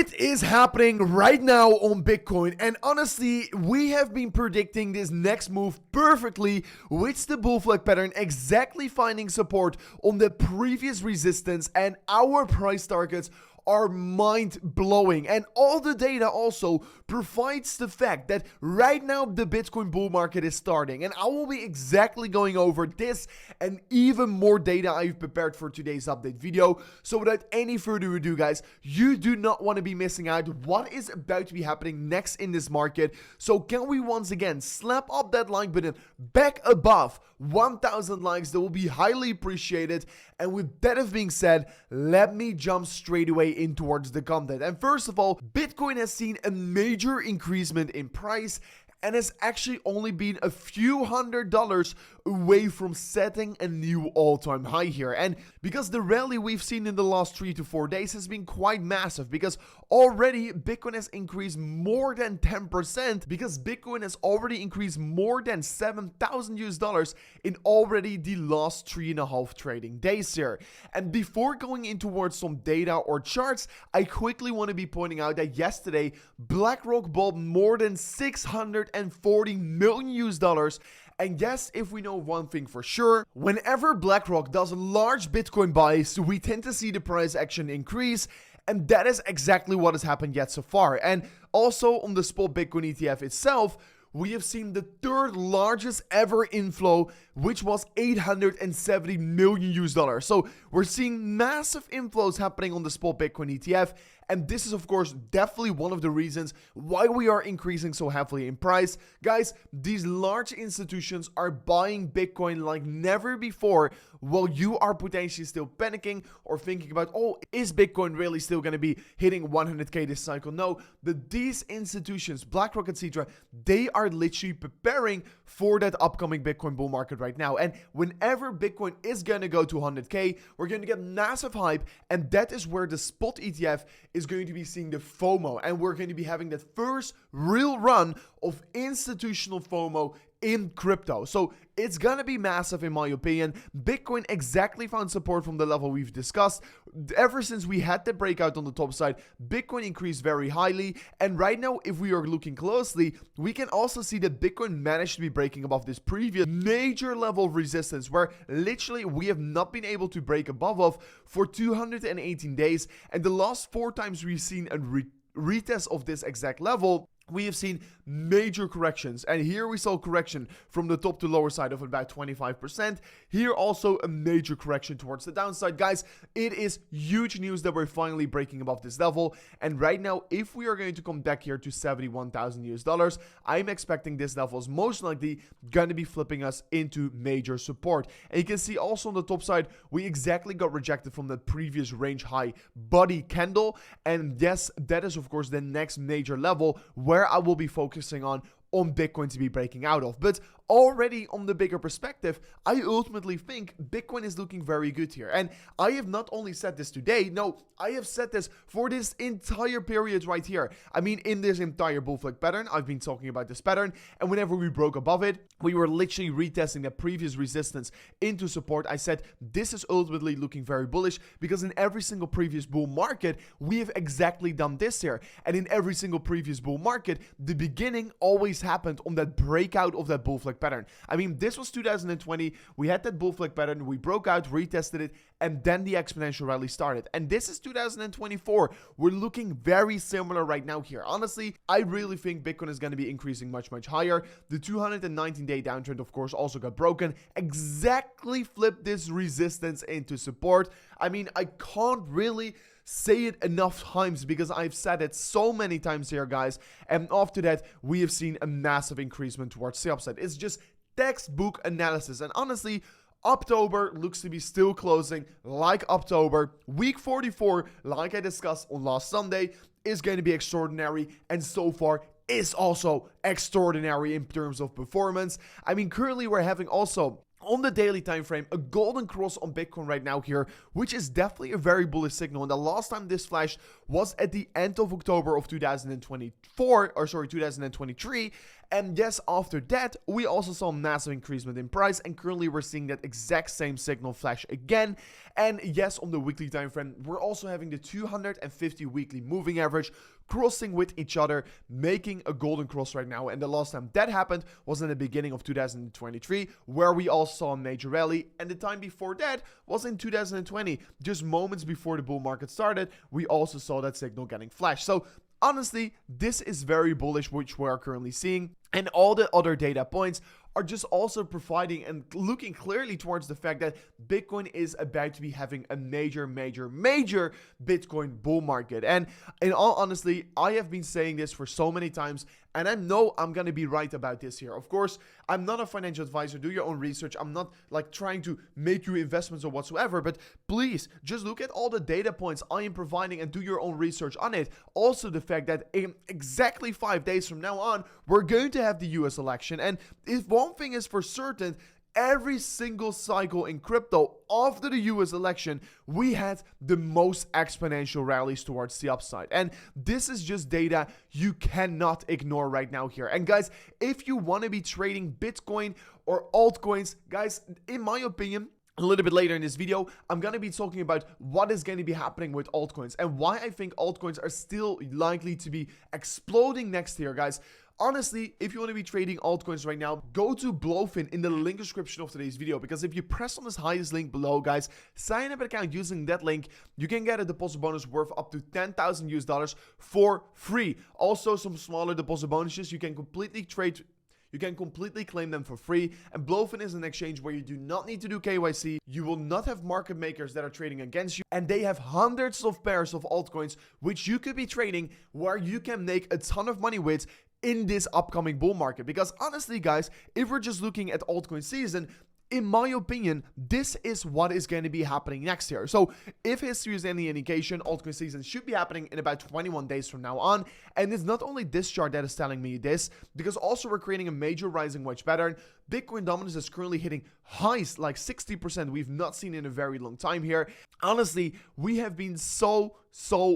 It is happening right now on Bitcoin, and honestly, we have been predicting this next move perfectly, with the bull flag pattern exactly finding support on the previous resistance, and our price targets are mind-blowing. And all the data also provides the fact that right now the Bitcoin bull market is starting, and I will be exactly going over this and even more data I've prepared for today's update video. So without any further ado, guys, you do not want to be missing out what is about to be happening next in this market. So can we once again slap up that like button back above 1,000 likes? That will be highly appreciated. And with that being said, let me jump straight away in towards the content. And first of all, Bitcoin has seen a major increasement in price and has actually only been a few $100s away from setting a new all-time high here. And because the rally we've seen in the last 3 to 4 days has been quite massive, because already Bitcoin has increased more than 10%, because Bitcoin has already increased more than $7,000 in already the last 3.5 trading days here. And before going in towards some data or charts, I quickly want to be pointing out that yesterday BlackRock bought more than $640 million. And yes, if we know one thing for sure, whenever BlackRock does large Bitcoin buys, we tend to see the price action increase. And that is exactly what has happened yet so far. And also on the spot Bitcoin ETF itself, we have seen the third largest ever inflow, which was $870 million. So we're seeing massive inflows happening on the spot Bitcoin ETF. And this is, of course, definitely one of the reasons why we are increasing so heavily in price. Guys, these large institutions are buying Bitcoin like never before, while you are potentially still panicking or thinking about, oh, is Bitcoin really still going to be hitting 100K this cycle? No, but these institutions, BlackRock, etc., they are literally preparing for that upcoming Bitcoin bull market right now. And whenever Bitcoin is going to go to 100K, we're going to get massive hype, and that is where the spot ETF is going to be seeing the FOMO, and we're going to be having that first real run of institutional FOMO in crypto. So it's gonna be massive in my opinion. Bitcoin exactly found support from the level we've discussed. Ever since we had the breakout on the top side, Bitcoin increased very highly, and right now if we are looking closely, we can also see that Bitcoin managed to be breaking above this previous major level of resistance, where literally we have not been able to break above of for 218 days, and the last 4 times we've seen a retest of this exact level, we have seen major corrections. And here we saw correction from the top to lower side of about 25%. Here also a major correction towards the downside. Guys, it is huge news that we're finally breaking above this level. And right now, if we are going to come back here to $71,000, I'm expecting this level is most likely going to be flipping us into major support. And you can see also on the top side, we exactly got rejected from the previous range high body candle. And yes, that is of course the next major level where I will be focusing on Bitcoin to be breaking out of. But already on the bigger perspective, I ultimately think Bitcoin is looking very good here. And I have not only said this today, no, I have said this for this entire period right here. I mean, in this entire bull flag pattern, I've been talking about this pattern, and whenever we broke above it, we were literally retesting the previous resistance into support. I said, this is ultimately looking very bullish, because in every single previous bull market, we have exactly done this here. And in every single previous bull market, the beginning always happened on that breakout of that bull flag pattern. I mean, this was 2020. We had that bull flag pattern. We broke out, retested it, and then the exponential rally started. And this is 2024. We're looking very similar right now here. Honestly, I really think Bitcoin is going to be increasing much, much higher. The 219-day downtrend, of course, also got broken. Exactly flipped this resistance into support. I mean, I can't really say it enough times because I've said it so many times here, guys. And after that, we have seen a massive increasement towards the upside. It's just textbook analysis. And honestly, October looks to be still closing like October. Week 44, like I discussed on last Sunday, is going to be extraordinary. And so far, is also extraordinary in terms of performance. I mean, currently we're having also on the daily time frame a golden cross on Bitcoin right now here, which is definitely a very bullish signal. And the last time this flashed was at the end of October of 2023, And yes, after that, we also saw a massive increasement in price, and currently we're seeing that exact same signal flash again. And yes, on the weekly time frame, we're also having the 250 weekly moving average crossing with each other, making a golden cross right now. And the last time that happened was in the beginning of 2023, where we all saw a major rally. And the time before that was in 2020, just moments before the bull market started. We also saw that signal getting flashed. So honestly, this is very bullish, which we are currently seeing. And all the other data points are just also providing and looking clearly towards the fact that Bitcoin is about to be having a major Bitcoin bull market. And in all honesty, I have been saying this for so many times, and I know I'm going to be right about this here. Of course, I'm not a financial advisor. Do your own research. I'm not like trying to make you investments or whatsoever, but please just look at all the data points I am providing and do your own research on it. Also, the fact that in exactly 5 days from now on, we're going to have the US election. And if one thing is for certain, every single cycle in crypto after the US election, we had the most exponential rallies towards the upside. And this is just data you cannot ignore right now here. And guys, if you want to be trading Bitcoin or altcoins, guys, in my opinion, a little bit later in this video, I'm going to be talking about what is going to be happening with altcoins and why I think altcoins are still likely to be exploding next year, guys. Honestly, if you want to be trading altcoins right now, go to Blofin in the link description of today's video, because if you press on this highest link below, guys, sign up an account using that link, you can get a deposit bonus worth up to $10,000 for free. Also, some smaller deposit bonuses you can completely trade. You can completely claim them for free. And Blofin is an exchange where you do not need to do KYC. You will not have market makers that are trading against you. And they have hundreds of pairs of altcoins which you could be trading, where you can make a ton of money with in this upcoming bull market. Because honestly, guys, if we're just looking at altcoin season, in my opinion, this is what is going to be happening next year. So if history is any indication, altcoin season should be happening in about 21 days from now on. And it's not only this chart that is telling me this, because also we're creating a major rising wedge pattern. Bitcoin dominance is currently hitting highs like 60% we've not seen in a very long time here. Honestly, we have been so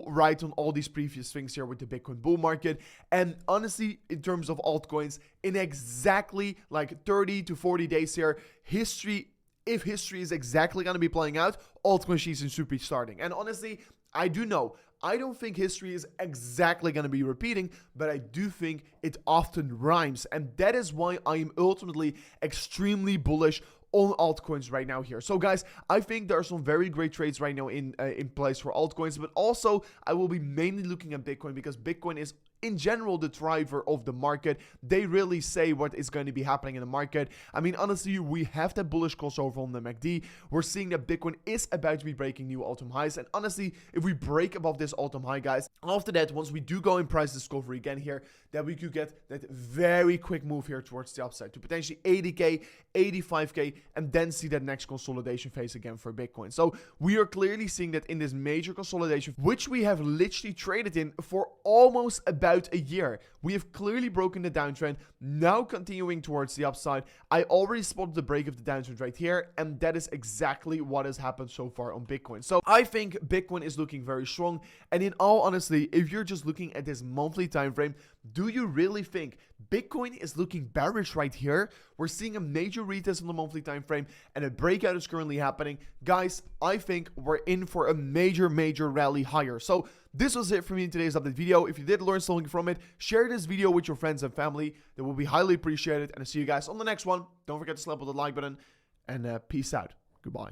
right on all these previous things here with the Bitcoin bull market. And honestly, in terms of altcoins, in exactly like 30 to 40 days here, if history is exactly going to be playing out, altcoin season should be starting. And honestly, I don't think history is exactly going to be repeating, but I do think it often rhymes. And that is why I am ultimately extremely bullish on altcoins right now here. So guys, I think there are some very great trades right now in place for altcoins, but also I will be mainly looking at Bitcoin, because Bitcoin is in general the driver of the market. They really say what is going to be happening in the market. I mean, honestly, we have that bullish crossover on the MACD. We're seeing that Bitcoin is about to be breaking new all-time highs. And honestly, if we break above this all-time high, guys, after that, once we do go in price discovery again here, that we could get that very quick move here towards the upside to potentially 80K, 85K, and then see that next consolidation phase again for Bitcoin. So we are clearly seeing that in this major consolidation, which we have literally traded in for almost about a year. We have clearly broken the downtrend, now continuing towards the upside. I already spotted the break of the downtrend right here, and that is exactly what has happened so far on Bitcoin. So I think Bitcoin is looking very strong. And in all honesty, if you're just looking at this monthly time frame, do you really think Bitcoin is looking bearish right here? We're seeing a major retest on the monthly time frame, and a breakout is currently happening. Guys, I think we're in for a major rally higher. So this was it for me in today's update video. If you did learn something from it, share this video with your friends and family. That will be highly appreciated. And I'll see you guys on the next one. Don't forget to slap on the like button, and peace out. Goodbye.